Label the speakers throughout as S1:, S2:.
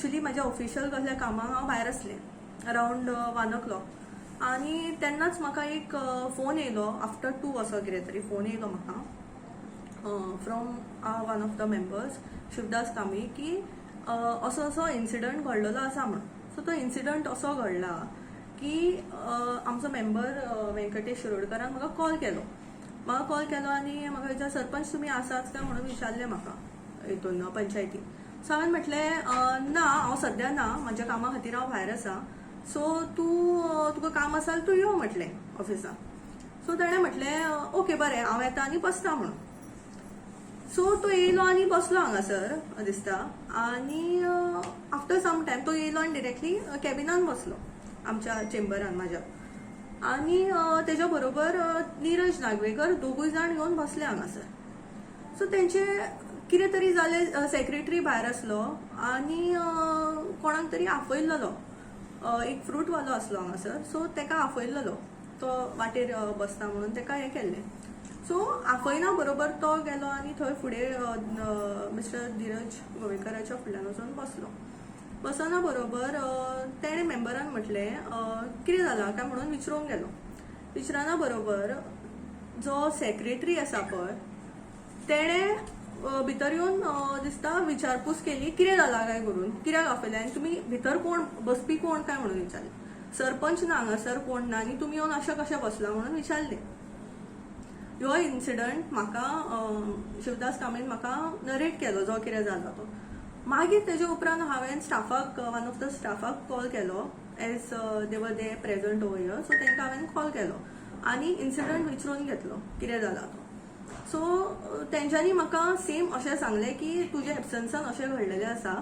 S1: Actually म्हाज्या official कसल्या कामाक हांव भायर आसलें अरावंड 1 o'clock आनी तेन्नाच म्हाका एक फोन येयलो आफ्टर 2 असो कितें तरी फोन येयलो म्हाका from one of the members Shivdas कामी की असो असो इन्सिडंट घडलेलो आसा म्हणून. सो तो इन्सिडंट असो घडला की आमचो मेंबर व्यंकटेश शिरोडकरान म्हाका कॉल केलो आनी म्हाका विचार सरपंच तुमी आसात काय म्हणून विचारलें म्हाका हितून पंचायतीन. सो हांवें म्हटलें ना हांव सद्या ना म्हाज्या कामा खातीर हांव भायर आसा सो तुका काम आसा तूं यो म्हटलें ऑफिसाक. सो ताणें म्हटलें ओके बरें हांव येता आनी बसता म्हणून. सो तो येयलो आनी बसलो हांगासर दिसता आनी आफ्टर सम टायम तो येयलो आनी डिरेक्टली कॅबिनान बसलो आमच्या चेंबरान म्हाज्या आनी तेज्या बरोबर निरज नागवेकर दोगूय जाण येवन बसले हांगासर. सो तेंचे कितें तरी जालें सेक्रेटरी भायर आसलो आनी कोणाक तरी आफयल्लो एक फ्रूटवालो आसलो हांगासर सो तेका आफयल्लो तो वाटेर बसता म्हणून तेका हें केल्लें. सो आफयना बरोबर तो गेलो आनी थंय फुडें मिस्टर धीरज गोवेकराच्या फुडल्यान वचून बसलो. बसना बरोबर तेणें मेंबरान म्हटलें कितें जालां काय म्हणून विचारूंक गेलो. विचारना बरोबर जो सेक्रेटरी आसा पळय तेणें भितर येवन दिसता विचारपूस केली कितें जालां काय करून कित्याक आफयलें आनी तुमी भितर कोण बसपी कोण काय म्हणून विचारलें. सरपंच ना हांगासर कोण ना आनी तुमी येवन अशें कशें बसला म्हणून विचारलें. ह्यो इन्सिडंट म्हाका शिवदास कामेन म्हाका नरेट केलो जो कितें जालो तो. मागीर तेजे उपरांत हांवें स्टाफाक वन ऑफ द स्टाफाक कॉल केलो as they were they present over here. So तांकां हांवें कॉल केलो आनी इन्सिडंट विचारून घेतलो कितें जाला तो. सो तेंच्यांनी म्हाका सेम अशें सांगलें की तुज्या एबसन्सान अशें घडलेलें आसा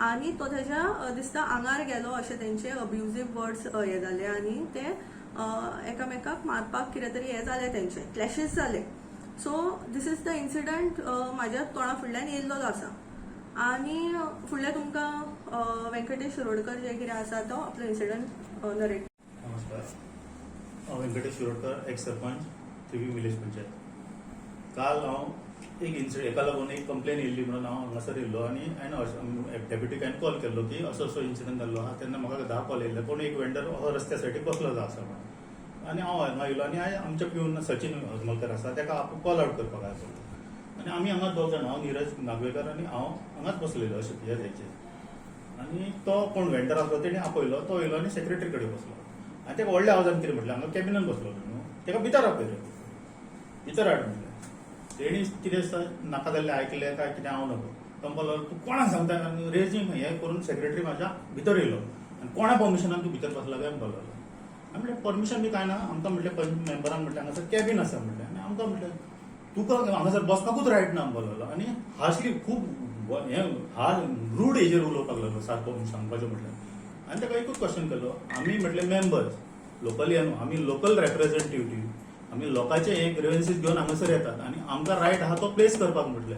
S1: आनी तो तेज्या दिसता आंगार गेलो अशें तेंचे अब्युजीव वर्ड्स हे जाले आनी ते एकामेकाक मारपाक कितें तरी हे जाले तेंचे क्लॅशीस जाले. So this is the incident म्हाज्या तोंडा फुडल्यान येयल्लो आसा आनी फुडलें तुमकां व्यंकटेश शिरोडकर जे कितें आसा तो आपलो इन्सिडंट नरेट.
S2: नमस्कार, हांव व्यंकटेश शिरोडकर एक्स सरपंच थिवी विलेज पंचायत. काल हांव एक इन्सिडंट हेका लागून एक कंप्लेन येयल्ली म्हणून हांव हांगासर येयल्लो आनी हांवें डेप्युटीक हांवें कॉल केल्लो की असो असो इन्सिडंट जाल्लो आहा. तेन्ना म्हाका 10 कॉल येयल्ले कोण एक वेंडर हो रस्त्या सायडीक बसलो आसा म्हणून आनी हांव हांगा येयलो आनी आमच्या पिवन सचिन हजमलकर आसा तेका कॉल आउट करपाक आयलो आनी आमी हांगाच दोग जाण हांव निरज नागवेकर आनी हांव हांगाच बसलेलो अशें ह्या जायचेर. आनी तो कोण वेंडर आसलो तेणी आपयलो तो येयलो आनी सेक्रेटरी कडेन बसलो आनी तेका व्हडल्या आवाजान कितें म्हटलें हांगा कॅबिनान बसलो न्हू तेका भितर आपयलो भितर हाड म्हटलें. तेणी कितें नाका जाल्लें आयकलें काय कितें हांव नको तो म्हणलो तूं कोणाक सांगता रेजींग हें करून सेक्रेटरी म्हाज्या भितर येयलो आनी कोणा परमिशनान तूं भितर बसला काय म्हणलो. हांवें म्हटलें परमिशन बी काय ना आमकां म्हटलें मेंबरान म्हटलें हांगासर कॅबिन आसा म्हटलें आनी आमकां म्हटलें तुका हांगासर बसपाकूच रायट ना म्हणलो आनी हार्शली खूब हें रूड हेजेर उलोवपाक लागलो सारको सांगपाचें म्हटलें. आनी ताका एकूच क्वेश्चन केलो आमी म्हटलें मेंबर्स लोकली न्हू आमी लोकल रिप्रेझेंटेटिव्ह आमी लोकांचे हे ग्रेव्हन्सीस घेवन हांगासर येतात आनी आमकां रायट आहा तो प्लेस करपाक म्हटलें.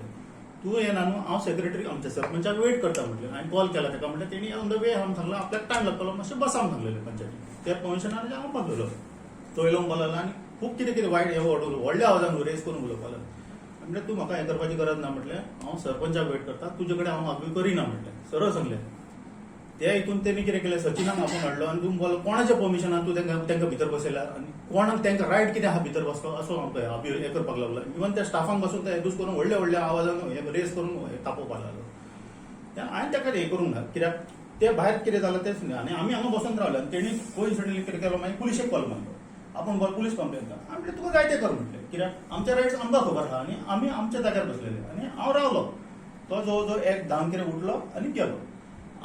S2: तूं येना न्हू हांव सेक्रेटरी आमच्या सरपंचाक वेट करता म्हटलें. हांवें कॉल केला ताका म्हटलें तेणी ऑन द वे हांवें सांगलो आपल्याक टायम लागतलो मातशें बसा सांगलेलें पंचायतीन त्या परमिशनान हांव पावलेलो. तो येयलो बोललो आनी खूब कितें कितें वायट हे व्हडल्या आवाजान रेज करून उलोवपाक लागलो. म्हणजे तूं म्हाका हें करपाची गरज ना म्हटलें हांव सरपंचाक वेट करता तुजे कडेन हांव मागणी करिना म्हटलें सरळ सांगलें. त्या हितून तेणी कितें केलें सचिनाक आपूण हाडलो आनी तूं बोलो कोणाच्या परमिशनान तूं तांकां भितर बसयला आनी कोणाक तांकां रायट कितें आहा भितर बसपाक असो हांव हें करपाक लागलो. इवन त्या स्टाफांक बसून ते हेदूस करून व्हडल्या आवाजान हें रेज करून तापोवपाक लागलो. हांवें ताका हें करूंक ना कित्याक ते भायर कितें जालां तेच न्ही आनी आमी हांगा बसून रावले आनी तेणी कोइन्सिडंटली कितें केलो मागीर पुलिशेक कॉल मारलो आपूण पुलीस कंप्लेन कर. हांवें म्हटलें तुका जाय तें कर म्हटलें कित्याक आमचे रायट्स आमकां खबर आहा आनी आमी आमच्या जाग्यार बसलेले आनी हांव रावलो. तो जवळ जवळ 1:10 कितें उठलो आनी गेलो.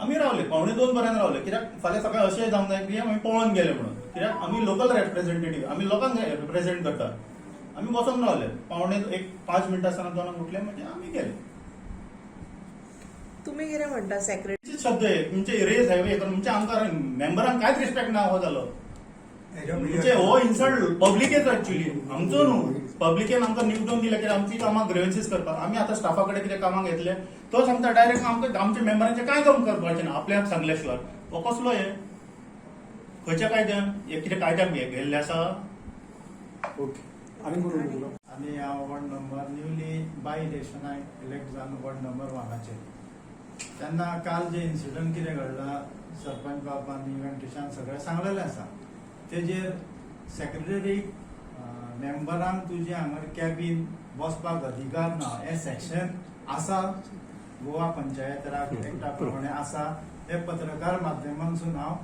S2: आमी रावले 1:45 पर्यंत रावले कित्याक फाल्यां सकाळीं अशें जावंक जाय की आमी पळोवन गेले म्हणून कित्याक आमी लोकल रिप्रेझेंटेटिव्ह आमी लोकांक रिप्रेझेंट करतात. आमी बसून रावले 5 मिनटां आसतना दोनाक उठले म्हणजे आमी गेले.
S1: तुमी कितें म्हणटा सेक्रेटरी
S2: शब्द म्हणजे रेज हायवे करून म्हणजे आमकां मेंबरांक कांयच रिस्पेक्ट ना हो जालो. म्हणजे हो इन्सल्ट पब्लिकेच एक्च्युली आमचो न्हू पब्लिकेन आमकां निवडून दिले की आमची कामां ग्रेव्हन्सीस करपाक आमी आतां स्टाफा कडेन कितें कामाक घेतले तो सांगता डायरेक्ट आमकां आमच्या मेंबरांचे कांय काम करपाचें ना आपल्याक सांगल्या शिवाय. हो कसलो हे खंयच्या कायद्यान हे कितें कायद्याक गेल्ले आसा.
S3: ओके आनी
S4: आनी हांव वॉर्ड नंबर न्यूली बाय इलेक्शनाक इलेक्ट जावन वॉर्ड नंबर 1 हाचेर तेन्ना काल जे इन्सिडंट कितें घडला सरपंच बाब आनी वेंकटेशान सगळें सांगलेलें आसा तेजेर सेक्रेटरी मेंबरांक तुजे हांगा कॅबीन बसपाक अधिकार ना हें सेक्शन आसा गोवा पंचायत राज एक्टा प्रमाणे आसा हे पत्रकार माध्यमांतसून हांव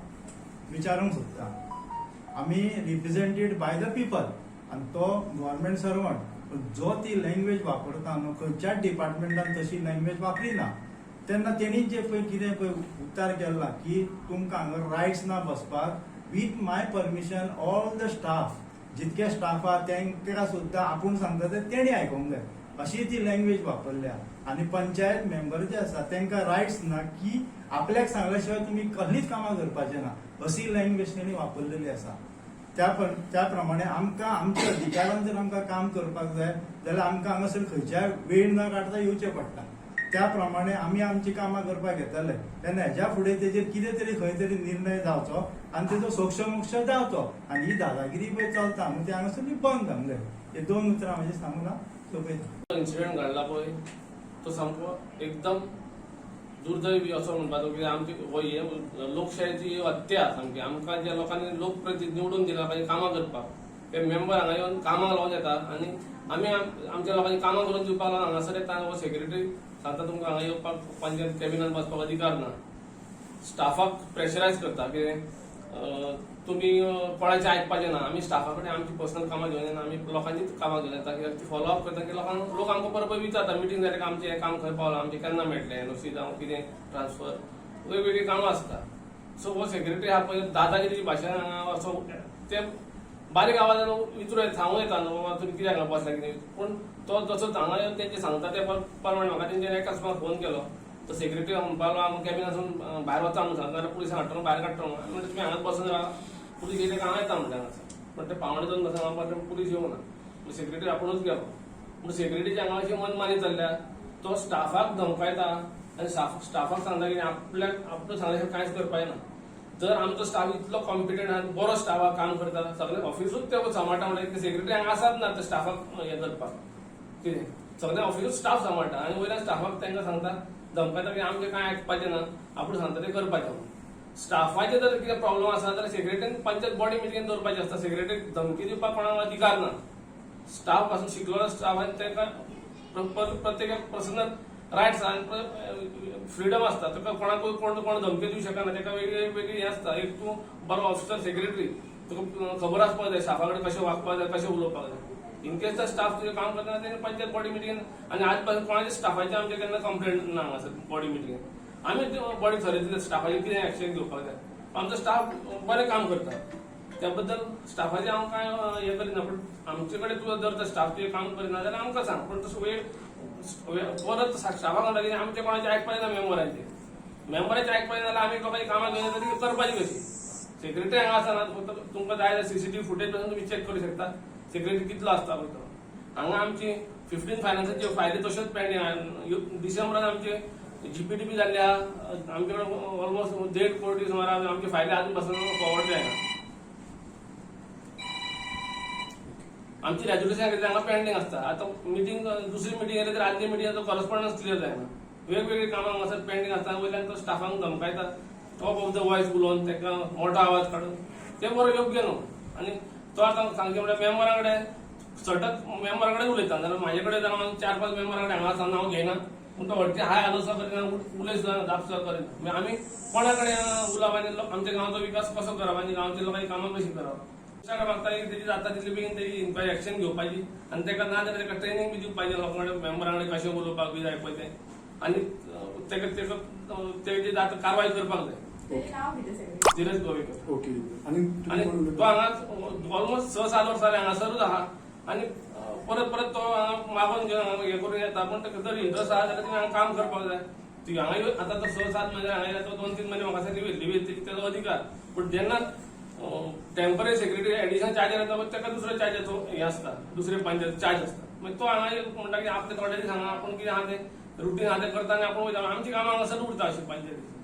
S4: विचारूंक सोदतां. आमी रिप्रेझेंटेड बाय द पीपल आनी तो गव्हर्मेंट सर्वंट जो ती लँग्वेज वापरता न्हू खंयच्याच डिपार्टमेंटान तशी लँग्वेज वापरिना तेन्ना तेणी जे पळय कितें पळय उतार केला की तुमकां हांगा रायट्स ना बसपाक with my permission all the staff जितके स्टाफ आहा तेंकां सुद्दां आपूण सांगता ते तेणी आयकोंक जाय अशी ती लँग्वेज वापरल्या. आनी पंचायत मेंबर जे आसा तांकां रायट्स ना की आपल्याक सांगल्या शिवाय तुमी कसलीच कामां करपाचें ना अशी लँग्वेज तेणी वापरलेली आसा. त्या प्रमाणे आमकां आमच्या अधिकारान जर आमकां काम करपाक जाय जाल्यार आमकां हांगासर खंयच्याय वेळ न काडटा येवचें पडटा. त्या प्रमाणे आमी आमची कामां करपाक येतले तेन्ना हेज्या फुडें तेजेर कितें तरी खंय तरी निर्णय जावचो आनी तेजो सोक्षमोक्ष जावचो आनी ही दादागिरी पळय चलता न्हू ती हांगासर ती बंद जावंक जाय. हे 2 उतरां म्हणजे सांगून सोंपयता.
S5: इन्सिडेंट घडला पळय तो सामको एकदम दुर्दैवी असो म्हणपाचो कित्याक आमची हो हे लोकशायेची हत्या सामकी. आमकां ज्या लोकांनी लोकप्रतिनिधी निवडून दिला पाहिजे कामां करपाक ते मेंबर हांगा येवन कामाक लावन येता आनी आमी आमच्या लोकांनी कामां करून दिवपाक लागून हांगासर येता हो सेक्रेटरी सांगता तुमकां हांगा येवपाक पंचायत कॅबिनात बसपाक अधिकार ना. स्टाफाक प्रेशरायज करता कितें तुमी कोणाचें आयकपाचें ना. आमी स्टाफा कडेन आमची पर्सनल कामां घेवन येना आमी लोकांचीच कामां घेवन येता कित्याक ती फॉलो अप करता की लोक आमकां परत विचारता मिटींग जाल्यार आमचें हें काम खंय पावलां आमचें केन्ना मेळटलें एनओसी जावं कितें ट्रान्सफर वेगवेगळीं कामां आसता. सो हो सेक्रेटरी आहा पळय दादागिरी भाशेन हांगा असो ते बारीक आवाजान विचारूं येता सांगूं येता न्हू बाबा तुमी कित्याक हांगा बसला कितें पूण तो जसो हांगा येवन तेंचे सांगता ते प्रमाणे म्हाका तेंच्यानी एकाच म्हाका फोन केलो तो सेक्रेटरी म्हणपाक लागलो कॅबिनासून भायर वचा म्हणून सांगता जाल्यार पुलिसांक हाडटा भायर काडटा म्हणून तुमी हांगाच बसून रावा पुलीस येयले हांगा येता म्हणटा हांगासर पण ते पावणे 2 वर्सां पुलीस येवना सेक्रेटरी आपुणूच गेलो. पूण सेक्रेटरीची हांगा अशी मनमानी चल्ल्या तो स्टाफाक धमकायता आनी स्टाफाक सांगता की आपल्याक आपणें सांगल्या कांयच करपाचें ना. जर आमचो स्टाफ इतलो कॉम्पिटंट आहा बरो स्टाफाक काम करता सगळे ऑफिसूच ते सांबाळटा म्हणल्यार सेक्रेटरी हांगा आसात ना ते स्टाफाक हें करपाक कितें सगळे ऑफिसूच स्टाफ सांबाळटा आनी वयल्यान स्टाफाक तांकां सांगता धमकायता की आमचें कांय आयकपाचें ना आपूण सांगता तें करपाचें म्हणून. स्टाफाचे जर कितें प्रॉब्लम आसा जाल्यार सेक्रेटरीन पंचायत बॉडी मिटींग दवरपाची आसता. सेक्रेटरीक धमकी दिवपाक कोणाक अधिकार ना. स्टाफ पासून शिकलेलो स्टाफ आनी तांकां प्रत्येकाक पर्सनल रायट्स आनी फ्रिडम आसता ताका कोणाकूय कोण धमकी दिवं शकना ताका वेगळी हें आसता. एक तूं बरो ऑफिसर सेक्रेटरी तुका खबर आसपाक जाय स्टाफा कडेन कशें वागपाक जाय कशें उलोवपाक जाय. इनकेस जर स्टाफ तुजें काम करतना तेणें पंचायत बॉडी मिटींग आनी आज पासून कोणाच्या स्टाफाची आमचे केन्ना कंप्लेंट ना हांगासर बॉडी मिटींगेंत आमी बॉडी थरयतले स्टाफाचेर कितें एक्शन घेवपाक जाय. आमचो स्टाफ बरें काम करता त्या बद्दल स्टाफाचें हांव कांय हें करिना पूण आमचे कडेन तुवें जर स्टाफ तुवें काम करिना जाल्यार आमकां सांग. पूण तसो वेळ परत स्टाफाक म्हणटा कितें आमचें कोणाचें आयकपाचें ना मेंबराचें आयकपाचें जाल्यार आमी लोकांची कामां घेवन येता ती करपाची कशी. सेक्रेटरी हांगा आसना फक्त तुमकां जाय जाल्यार सीसीटीव्ही फुटेज पासून तुमी चॅक करूं शकता सेक्रेटरी कितलो आसता पळय तो. हांगा आमची 15 फायनान्साचे फायले तशेंच पेंडींग डिसेंबरान आमचे जीपीडीपी जाल्ल्या आमचे कडेन ऑलमोस्ट 1.5 कोटी सुमार आमचे फायले आजून पासून फॉरवर्ड जायना. आमची रेजोल्युशन हांगा पेंडींग आसता. आतां मिटींग दुसरी मिटींग येयली तर आदली मिटींगाचो करस्पॉन्डन्स क्लियर जायना. वेगवेगळी कामां हांगासर पेंडींग आसता. वयल्यान तो स्टाफांक धमकायता टॉप ऑफ द वॉयस उलोवन ताका मोठो आवाज काडून तें बरो योग्य न्हू. आनी तो आतां सांगचें म्हळ्यार मेंबरा कडेन सटक मेंबरा कडेन उलयता जाल्यार म्हाजे कडेन जाल्यार 4-5 मेंबरा कडेन हांगा आसा हांव घेयना पूण तो व्हडचे हाय हालोसा करिना उलय सुद्दां दाप सुद्दां करिना. आमी कोणा कडेन उलोवप आनी आमच्या गांवाचो विकास कसो करप आनी गांवच्या लोकांची कामां कशी करप मागता तेजी जाता तितली बेगीन तेजी इन्क्वायरी एक्शन घेवपाची आनी ताका ना जाल्यार ताका ट्रेनींग बी दिवपाचें लोकां कडेन मेंबरा कडेन कशें उलोवपाक बी जाय पळय तें आनी तेजी जाता कारवाय करपाक जाय. धीरज गोवेकर.
S3: ओके. आणि
S5: तो हांगा ऑलमोस्ट 6-7 वर्सां हांगासरूच आहा आनी परत तो हांगा मागून घेवन हें करून येता पूण ताका जर इंट्रस्ट आहा जाल्यार तुमी हांगा काम करपाक जाय. ती हांगा आतां तो 6-7 म्हयने हांगा येता 2-3 म्हयने म्हाका लिव्ह तेजो अधिकार. पूण जेन्ना टेम्पररी सेक्रेटरी एडिशनल चार्जर येता ताका दुसऱ्या चार्जाचो हें आसता दुसरे पंचायत चार्ज आसता. मागीर तो हांगा म्हणटा की आपले थोड्याची सांगा आपूण कितें आहा तें रुटीन आहा तें करता आनी आपूण वयता आमची कामां हांगासर उरता अशी पंचायतीची.